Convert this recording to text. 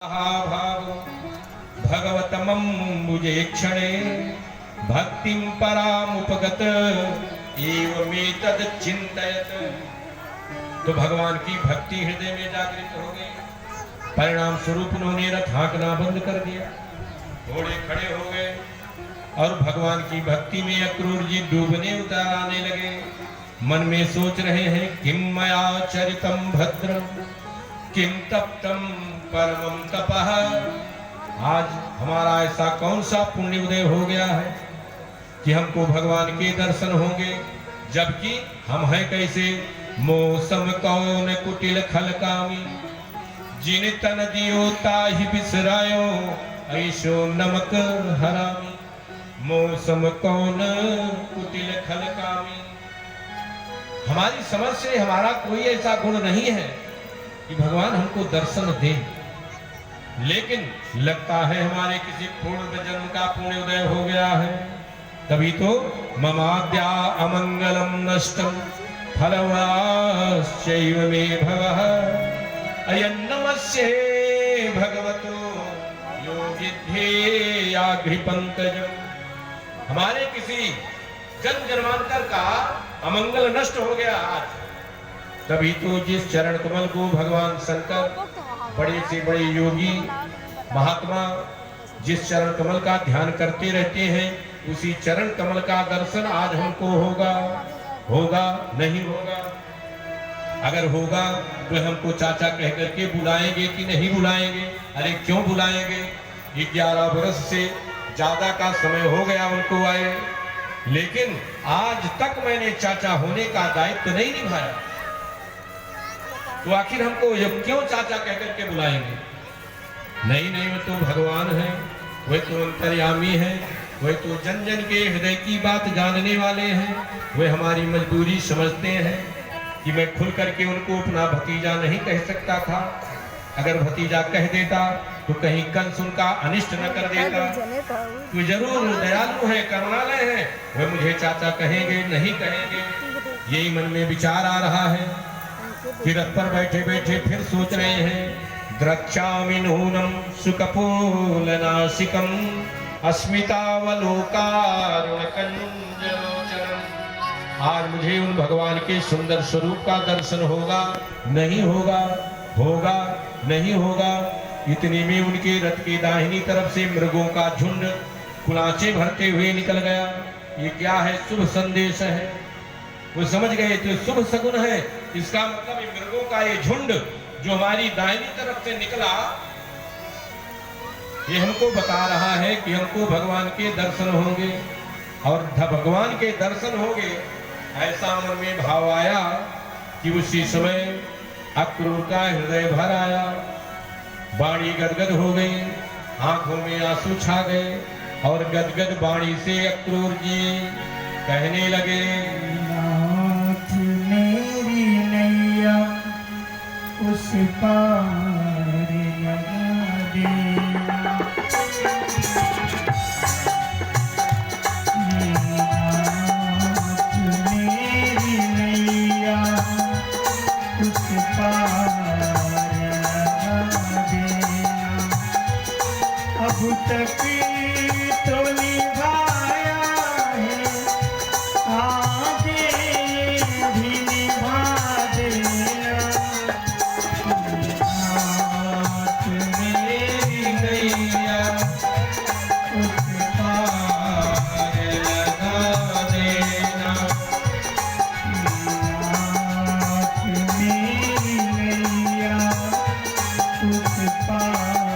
भाव भगवतमम्बुजे क्षणे भक्तिं परामुपगत एवमेतद् चिन्तयत। तो भगवान की भक्ति हृदय में जागृत हो गई। परिणाम स्वरूप उन्होंने रथ हाँकना बंद कर दिया, घोड़े खड़े हो गए और भगवान की भक्ति में अक्रूर जी डूबने उतार आने लगे। मन में सोच रहे हैं किम मया चरितम भद्रम किम तप्तम परमम तपः। आज हमारा ऐसा कौन सा पुण्य उदय हो गया है कि हमको भगवान के दर्शन होंगे, जबकि हम हैं कैसे। मौसम कौन कुटिल खलकामी जिन तन दियो ताहि बिसरायो ऐसो नमक हरामी। मौसम कौन कुटिल खलकामी। हमारी समझ से हमारा कोई ऐसा गुण नहीं है कि भगवान हमको दर्शन दें, लेकिन लगता है हमारे किसी पूर्व जन्म का पुण्य उदय हो गया है। तभी तो ममाद्या अमंगलम नष्टम फलवाश्चैव मे भवः अयन्नमस्ये भगवतो योगिध्येयाघ्रिपंकजम्। हमारे किसी जन्म जन्मांतर का अमंगल नष्ट हो गया आज। तभी तो जिस चरण कमल को भगवान शंकर बड़े से बड़े योगी महात्मा जिस चरण कमल का ध्यान करते रहते हैं, उसी चरण कमल का दर्शन आज हमको होगा। होगा नहीं होगा? अगर होगा तो हमको चाचा कह करके बुलाएंगे कि नहीं बुलाएंगे? अरे क्यों बुलाएंगे? 11 वर्ष से ज्यादा का समय हो गया उनको आए, लेकिन आज तक मैंने चाचा होने का दायित्व नहीं निभाया। तो आखिर हमको ये क्यों चाचा कहकर के बुलाएंगे? नहीं नहीं, वे तो भगवान है, वे तो अंतर्यामी है, वे तो जन जन के हृदय की बात जानने वाले हैं। वे हमारी मजबूरी समझते हैं कि मैं खुल करके उनको अपना भतीजा नहीं कह सकता था। अगर भतीजा कह देता तो कहीं कंस उनका अनिष्ट न कर देता। तो जरूर दयालु है, करुणालय है, वे मुझे चाचा कहेंगे नहीं कहेंगे, यही मन में विचार आ रहा है। फिर रथ पर बैठे बैठे फिर सोच रहे हैं द्रक्ष्यामि नूनं सुकपोलनासिकं अस्मितावलोकारुणकंजलोचनम्। आज मुझे उन भगवान के सुंदर स्वरूप का दर्शन होगा नहीं होगा? होगा नहीं होगा? इतनी में उनके रथ की दाहिनी तरफ से मृगों का झुंड कुलाचे भरते हुए निकल गया। ये क्या है? शुभ संदेश है। वो समझ गए तो शुभ सगुन है। इसका मतलब मृगों का ये झुंड जो हमारी दाहिनी तरफ से निकला, ये हमको बता रहा है कि हमको भगवान के दर्शन होंगे और भगवान के दर्शन होंगे। ऐसा मन में भाव आया कि उसी समय अक्रूर का हृदय भर आया, वाणी गदगद हो गई, आंखों में आंसू छा गए और गदगद वाणी से अक्रूर जी कहने लगे नाथ मेरी नैया उस पार लगा दे। नाथ मेरी नैया उस पार लगा देना। अब तक तो निभाया है, आगे भी निभा देना। नाथ मेरी नैया उस पार लगा देना। नाथ मेरी नैया उस पार